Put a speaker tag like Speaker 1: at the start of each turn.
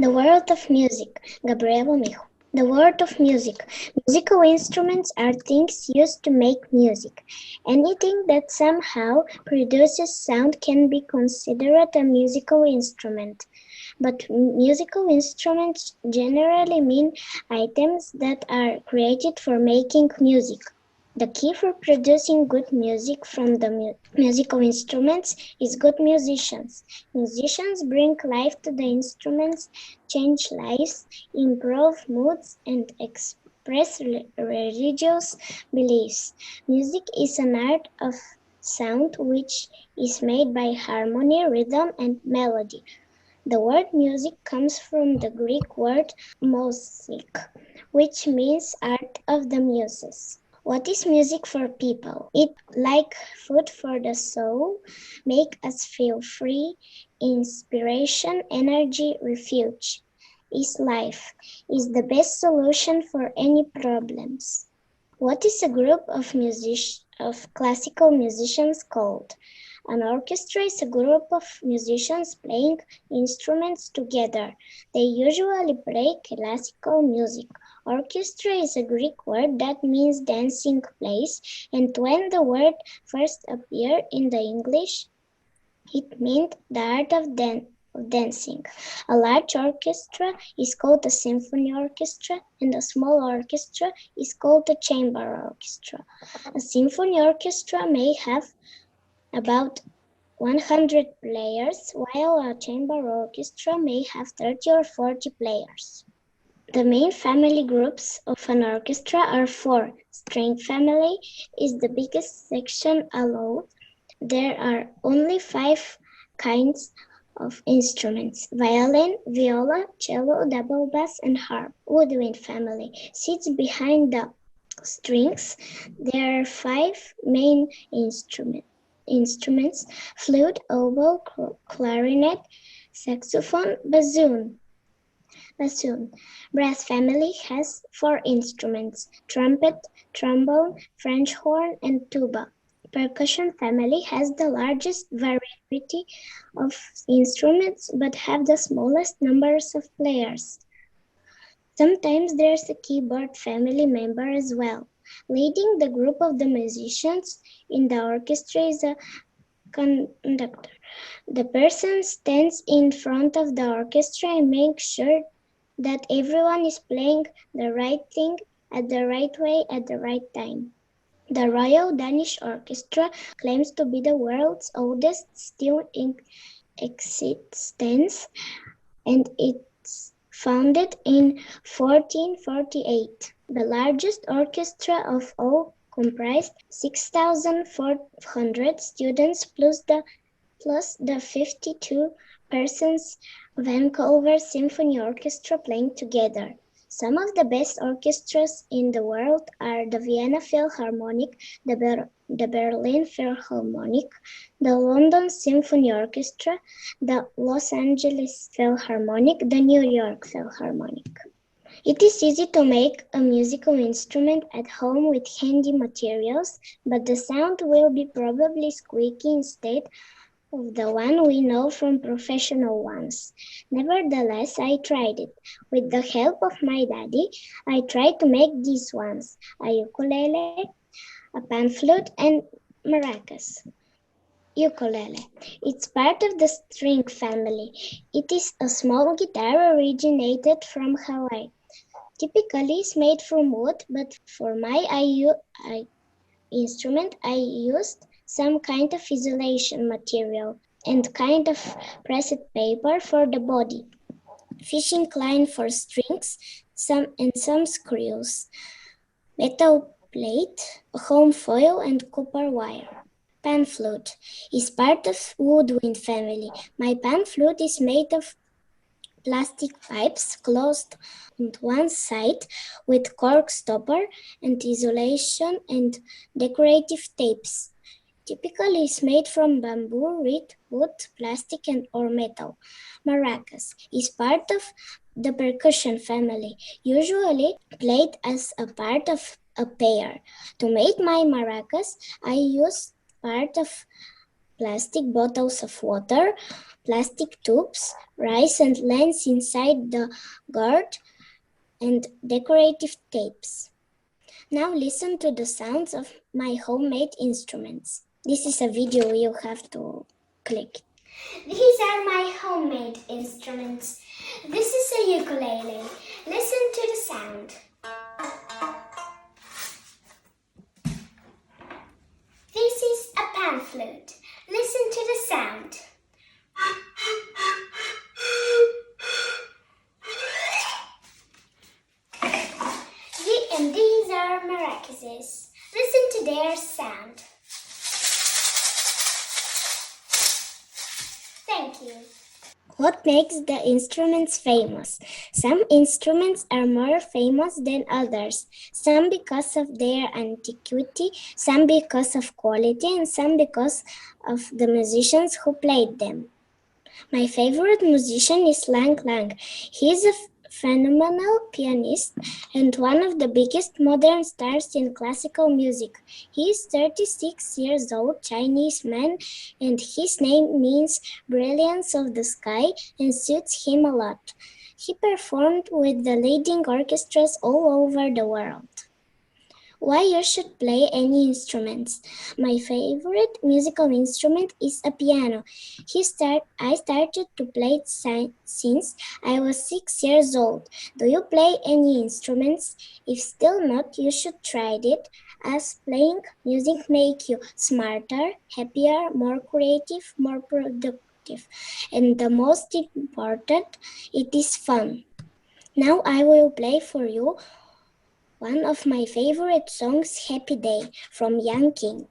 Speaker 1: The world of music. Gabriela, Mihova. The world of music. Musical instruments are things used to make music. Anything that somehow produces sound can be considered a musical instrument. But musical instruments generally mean items that are created for making music. The key for producing good music from the musical instruments is good musicians. Musicians bring life to the instruments, change lives, improve moods, and express religious beliefs. Music is an art of sound which is made by harmony, rhythm, and melody. The word music comes from the Greek word musik, which means art of the muses. What is music for people? It, like food for the soul, make us feel free, inspiration, energy, refuge. Is life, is the best solution for any problems. What is a group of classical musicians called? An orchestra is a group of musicians playing instruments together. They usually play classical music. Orchestra is a Greek word that means dancing place, and when the word first appeared in the English, it meant the art of dancing. A large orchestra is called a symphony orchestra, and a small orchestra is called a chamber orchestra. A symphony orchestra may have about 100 players, while a chamber orchestra may have 30 or 40 players. The main family groups of an orchestra are four. String family is the biggest section allowed. There are only 5 kinds of instruments: violin, viola, cello, double bass, and harp. Woodwind family sits behind the strings. There are 5 main instruments: flute, oboe, clarinet, saxophone, bassoon. Brass family has 4 instruments: trumpet, trombone, French horn, and tuba. Percussion family has the largest variety of instruments but have the smallest numbers of players. Sometimes there's a keyboard family member as well. Leading the group of the musicians in the orchestra is a conductor. The person stands in front of the orchestra and makes sure that everyone is playing the right thing at the right way at the right time. The Royal Danish Orchestra claims to be the world's oldest still in existence, and it's founded in 1448. The largest orchestra of all comprised 6,400 students plus the 52 persons Vancouver Symphony Orchestra playing together. Some of the best orchestras in the world are the Vienna Philharmonic, the Berlin Philharmonic, the London Symphony Orchestra, the Los Angeles Philharmonic, the New York Philharmonic. It is easy to make a musical instrument at home with handy materials, but the sound will be probably squeaky instead of the one we know from professional ones. Nevertheless, I tried it. With the help of my daddy, I tried to make these ones: a ukulele, a pan flute, and maracas. Ukulele. It's part of the string family. It is a small guitar originated from Hawaii. Typically, it's made from wood, but for my instrument, I used some kind of isolation material and kind of pressed paper for the body, fishing line for strings, some screws, metal plate, home foil, and copper wire. Pan flute is part of woodwind family. My pan flute is made of plastic pipes closed on one side with cork stopper and isolation and decorative tapes. Typically is made from bamboo, reed, wood, plastic, or metal. Maracas is part of the percussion family, usually played as a part of a pair. To make my maracas, I used part of plastic bottles of water, plastic tubes, rice and lens inside the gourd, and decorative tapes. Now listen to the sounds of my homemade instruments. This is a video you have to click. These are my homemade instruments. This is a ukulele. Listen to the sound. This is a pan flute. Listen to the sound. And these are maracas. Listen to their sound. Thank you. What makes the instruments famous? Some instruments are more famous than others, some because of their antiquity, some because of quality, and some because of the musicians who played them. My favorite musician is Lang Lang. He is a phenomenal pianist and one of the biggest modern stars in classical music. He is 36 years old, Chinese man, and his name means brilliance of the sky and suits him a lot. He performed with the leading orchestras all over the world. Why you should play any instruments? My favorite musical instrument is a piano. I started to play it since I was 6 years old. Do you play any instruments? If still not, you should try it, as playing music makes you smarter, happier, more creative, more productive. And the most important, it is fun. Now I will play for you one of my favorite songs, Happy Day, from Young King.